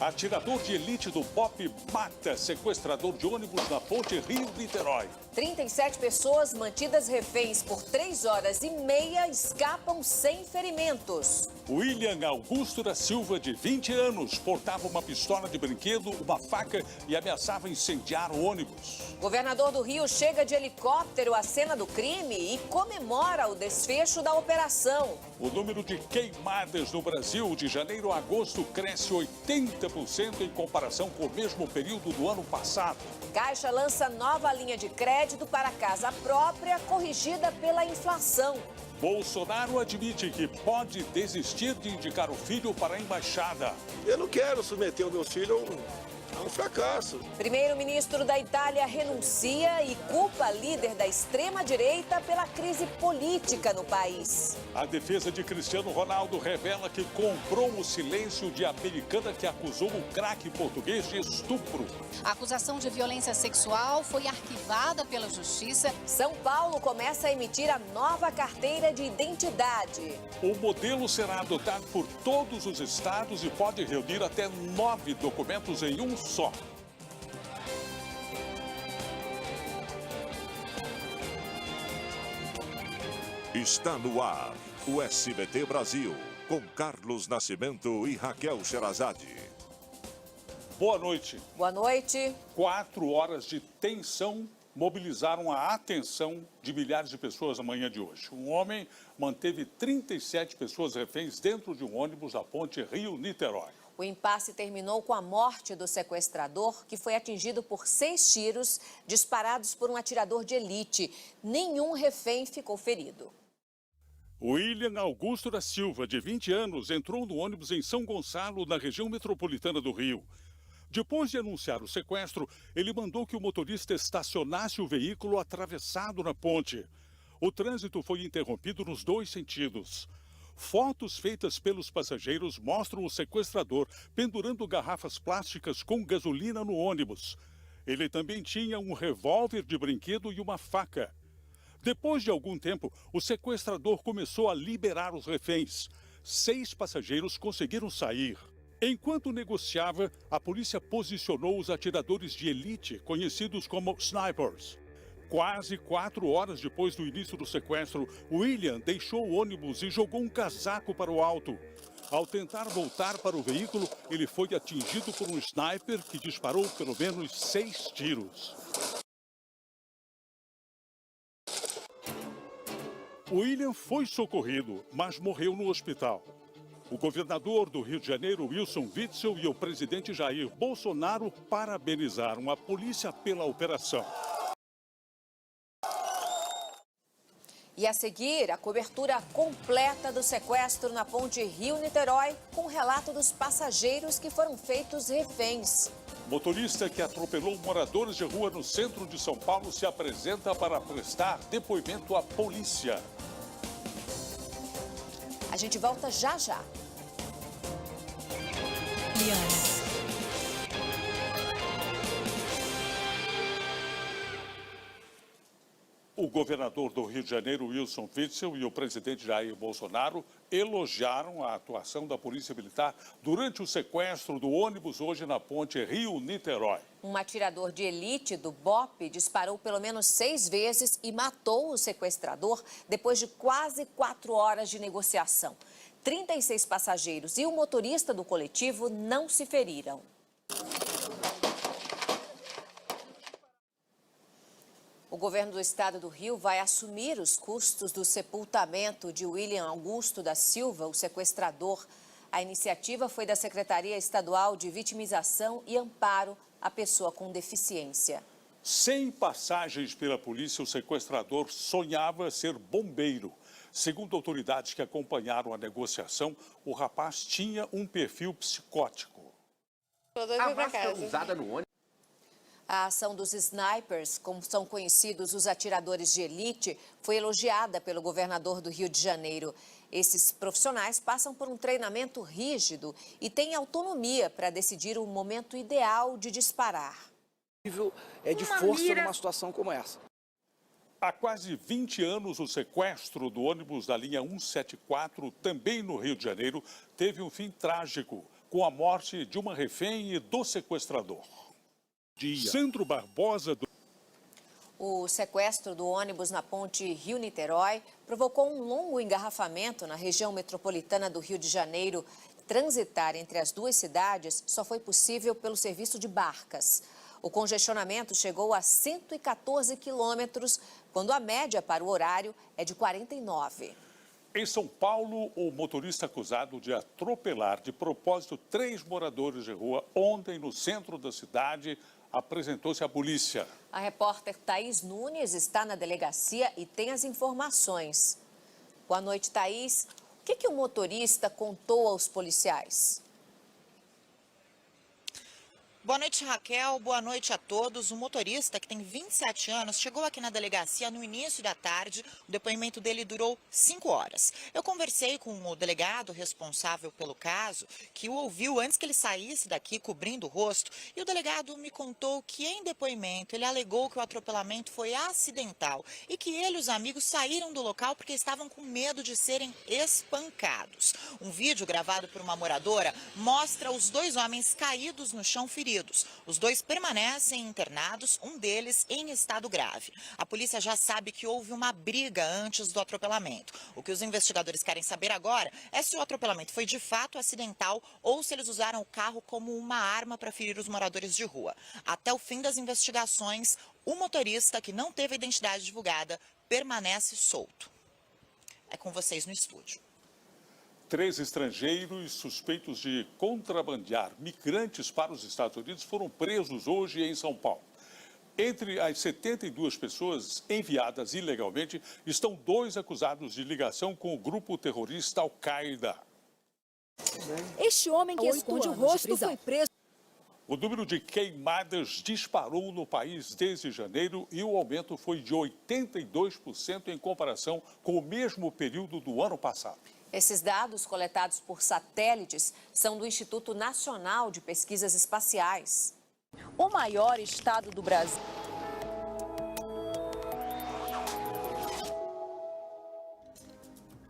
Atirador de elite do BOPE mata sequestrador de ônibus na ponte Rio-Niterói. 37 pessoas mantidas reféns por 3 horas e meia escapam sem ferimentos. William Augusto da Silva, de 20 anos, portava uma pistola de brinquedo, uma faca e ameaçava incendiar o ônibus. Governador do Rio chega de helicóptero à cena do crime e comemora o desfecho da operação. O número de queimadas no Brasil de janeiro a agosto cresce 80% em comparação com o mesmo período do ano passado. Caixa lança nova linha de crédito para casa própria, corrigida pela inflação. Bolsonaro admite que pode desistir de indicar o filho para a embaixada. Eu não quero submeter o meu filho a um fracasso. Primeiro-ministro da Itália renuncia e culpa líder da extrema-direita pela crise política no país. A defesa de Cristiano Ronaldo revela que comprou o silêncio de americana que acusou o craque português de estupro. A acusação de violência sexual foi arquivada pela Justiça. São Paulo começa a emitir a nova carteira de identidade. O modelo será adotado por todos os estados e pode reunir até 9 documentos em um só. Está no ar o SBT Brasil, com Carlos Nascimento e Raquel Sherazade. Boa noite. Boa noite. 4 horas de tensão mobilizaram a atenção de milhares de pessoas na manhã de hoje. Um homem manteve 37 pessoas reféns dentro de um ônibus da ponte Rio-Niterói. O impasse terminou com a morte do sequestrador, que foi atingido por 6 tiros disparados por um atirador de elite. Nenhum refém ficou ferido. William Augusto da Silva, de 20 anos, entrou no ônibus em São Gonçalo, na região metropolitana do Rio. Depois de anunciar o sequestro, ele mandou que o motorista estacionasse o veículo atravessado na ponte. O trânsito foi interrompido nos 2 sentidos. Fotos feitas pelos passageiros mostram o sequestrador pendurando garrafas plásticas com gasolina no ônibus. Ele também tinha um revólver de brinquedo e uma faca. Depois de algum tempo, o sequestrador começou a liberar os reféns. 6 passageiros conseguiram sair. Enquanto negociava, a polícia posicionou os atiradores de elite, conhecidos como snipers. Quase 4 horas depois do início do sequestro, William deixou o ônibus e jogou um casaco para o alto. Ao tentar voltar para o veículo, ele foi atingido por um sniper que disparou pelo menos 6 tiros. William foi socorrido, mas morreu no hospital. O governador do Rio de Janeiro, Wilson Witzel, e o presidente Jair Bolsonaro parabenizaram a polícia pela operação. E a seguir, a cobertura completa do sequestro na ponte Rio-Niterói, com o relato dos passageiros que foram feitos reféns. Motorista que atropelou moradores de rua no centro de São Paulo se apresenta para prestar depoimento à polícia. A gente volta já já. O governador do Rio de Janeiro, Wilson Witzel, e o presidente Jair Bolsonaro elogiaram a atuação da Polícia Militar durante o sequestro do ônibus hoje na ponte Rio-Niterói. Um atirador de elite do BOPE disparou pelo menos 6 vezes e matou o sequestrador depois de quase 4 horas de negociação. 36 passageiros e o motorista do coletivo não se feriram. O governo do estado do Rio vai assumir os custos do sepultamento de William Augusto da Silva, o sequestrador. A iniciativa foi da Secretaria Estadual de Vitimização e Amparo à Pessoa com Deficiência. Sem passagens pela polícia, o sequestrador sonhava ser bombeiro. Segundo autoridades que acompanharam a negociação, o rapaz tinha um perfil psicótico. A máscara usada no ônibus. A ação dos snipers, como são conhecidos os atiradores de elite, foi elogiada pelo governador do Rio de Janeiro. Esses profissionais passam por um treinamento rígido e têm autonomia para decidir o momento ideal de disparar. É de força numa situação como essa. Há quase 20 anos, o sequestro do ônibus da linha 174, também no Rio de Janeiro, teve um fim trágico. com a morte de uma refém e do sequestrador. Sandro Barbosa do... O sequestro do ônibus na ponte Rio-Niterói provocou um longo engarrafamento na região metropolitana do Rio de Janeiro. Transitar entre as duas cidades só foi possível pelo serviço de barcas. O congestionamento chegou a 114 quilômetros, quando a média para o horário é de 49. Em São Paulo, o motorista acusado de atropelar de propósito 3 moradores de rua ontem no centro da cidade apresentou-se à polícia. A repórter Thaís Nunes está na delegacia e tem as informações. Boa noite, Thaís. O que o motorista contou aos policiais? Boa noite, Raquel. Boa noite a todos. O motorista, que tem 27 anos, chegou aqui na delegacia no início da tarde. O depoimento dele durou 5 horas. Eu conversei com o delegado responsável pelo caso, que o ouviu antes que ele saísse daqui cobrindo o rosto. E o delegado me contou que, em depoimento, ele alegou que o atropelamento foi acidental e que ele e os amigos saíram do local porque estavam com medo de serem espancados. Um vídeo gravado por uma moradora mostra os 2 homens caídos no chão feridos. Os 2 permanecem internados, um deles em estado grave. A polícia já sabe que houve uma briga antes do atropelamento. O que os investigadores querem saber agora é se o atropelamento foi de fato acidental ou se eles usaram o carro como uma arma para ferir os moradores de rua. Até o fim das investigações, o motorista, que não teve a identidade divulgada, permanece solto. É com vocês no estúdio. 3 estrangeiros suspeitos de contrabandear migrantes para os Estados Unidos foram presos hoje em São Paulo. Entre as 72 pessoas enviadas ilegalmente, estão 2 acusados de ligação com o grupo terrorista Al-Qaeda. Este homem que esconde o rosto foi preso. O número de queimadas disparou no país desde janeiro e o aumento foi de 82% em comparação com o mesmo período do ano passado. Esses dados coletados por satélites são do Instituto Nacional de Pesquisas Espaciais. O maior estado do Brasil.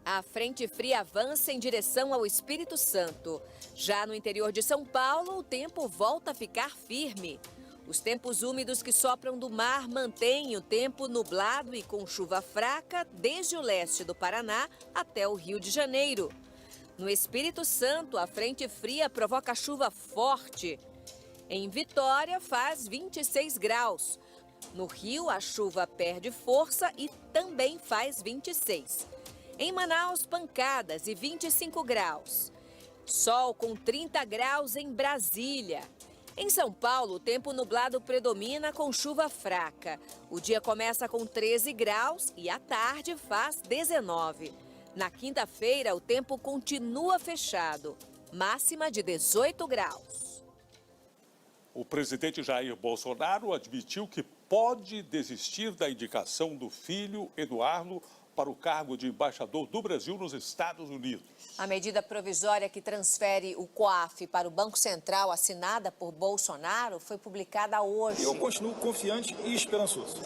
A frente fria avança em direção ao Espírito Santo. Já no interior de São Paulo, o tempo volta a ficar firme. Os tempos úmidos que sopram do mar mantêm o tempo nublado e com chuva fraca desde o leste do Paraná até o Rio de Janeiro. No Espírito Santo, a frente fria provoca chuva forte. Em Vitória, faz 26 graus. No Rio, a chuva perde força e também faz 26. Em Manaus, pancadas e 25 graus. Sol com 30 graus em Brasília. Em São Paulo, o tempo nublado predomina com chuva fraca. O dia começa com 13 graus e à tarde faz 19. Na quinta-feira, o tempo continua fechado, máxima de 18 graus. O presidente Jair Bolsonaro admitiu que pode desistir da indicação do filho, Eduardo, para o cargo de embaixador do Brasil nos Estados Unidos. A medida provisória que transfere o COAF para o Banco Central, assinada por Bolsonaro, foi publicada hoje. Eu continuo confiante e esperançoso.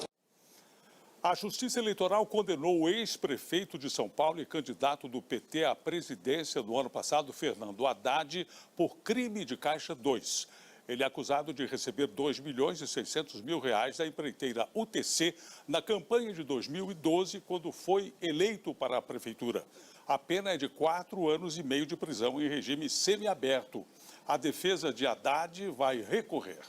A Justiça Eleitoral condenou o ex-prefeito de São Paulo e candidato do PT à presidência do ano passado, Fernando Haddad, por crime de Caixa 2. Ele é acusado de receber R$2.600.000 da empreiteira UTC na campanha de 2012, quando foi eleito para a prefeitura. A pena é de 4 anos e meio de prisão em regime semiaberto. A defesa de Haddad vai recorrer.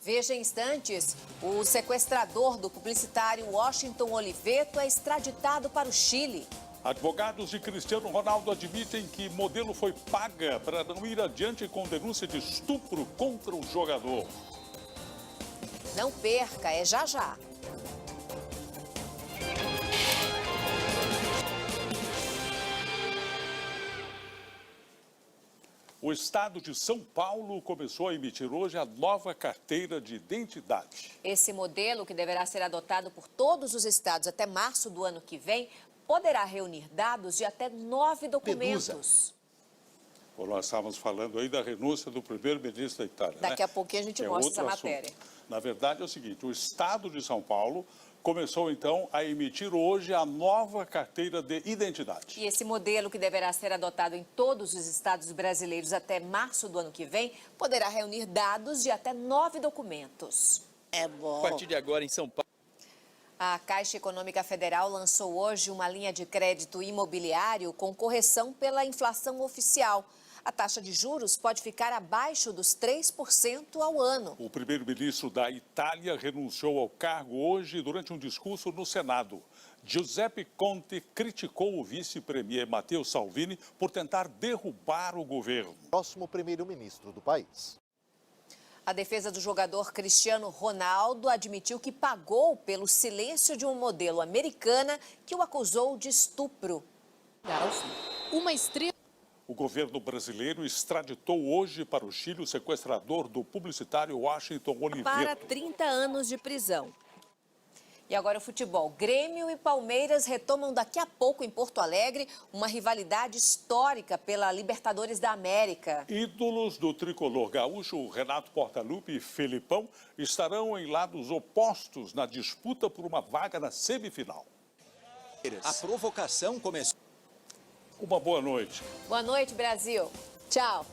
Veja em instantes, o sequestrador do publicitário Washington Oliveto é extraditado para o Chile. Advogados de Cristiano Ronaldo admitem que modelo foi paga para não ir adiante com denúncia de estupro contra o jogador. Não perca, é já já. O estado de São Paulo começou a emitir hoje a nova carteira de identidade. Esse modelo, que deverá ser adotado por todos os estados até março do ano que vem, poderá reunir dados de até 9 documentos. Bom, nós estávamos falando aí da renúncia do primeiro-ministro da Itália. Daqui a pouquinho a gente mostra essa matéria. Na verdade é o seguinte, o estado de São Paulo começou então a emitir hoje a nova carteira de identidade. E esse modelo, que deverá ser adotado em todos os estados brasileiros até março do ano que vem, poderá reunir dados de até 9 documentos. É bom. A partir de agora, em São Paulo. A Caixa Econômica Federal lançou hoje uma linha de crédito imobiliário com correção pela inflação oficial. A taxa de juros pode ficar abaixo dos 3% ao ano. O primeiro-ministro da Itália renunciou ao cargo hoje durante um discurso no Senado. Giuseppe Conte criticou o vice-premier Matteo Salvini por tentar derrubar o governo. Próximo primeiro-ministro do país. A defesa do jogador Cristiano Ronaldo admitiu que pagou pelo silêncio de uma modelo americana que o acusou de estupro. Uma estrela. O governo brasileiro extraditou hoje para o Chile o sequestrador do publicitário Washington Oliveto. Para 30 anos de prisão. E agora o futebol. Grêmio e Palmeiras retomam daqui a pouco em Porto Alegre uma rivalidade histórica pela Libertadores da América. Ídolos do tricolor gaúcho, Renato Portaluppi e Felipão, estarão em lados opostos na disputa por uma vaga na semifinal. A provocação começou. Uma boa noite. Boa noite, Brasil. Tchau.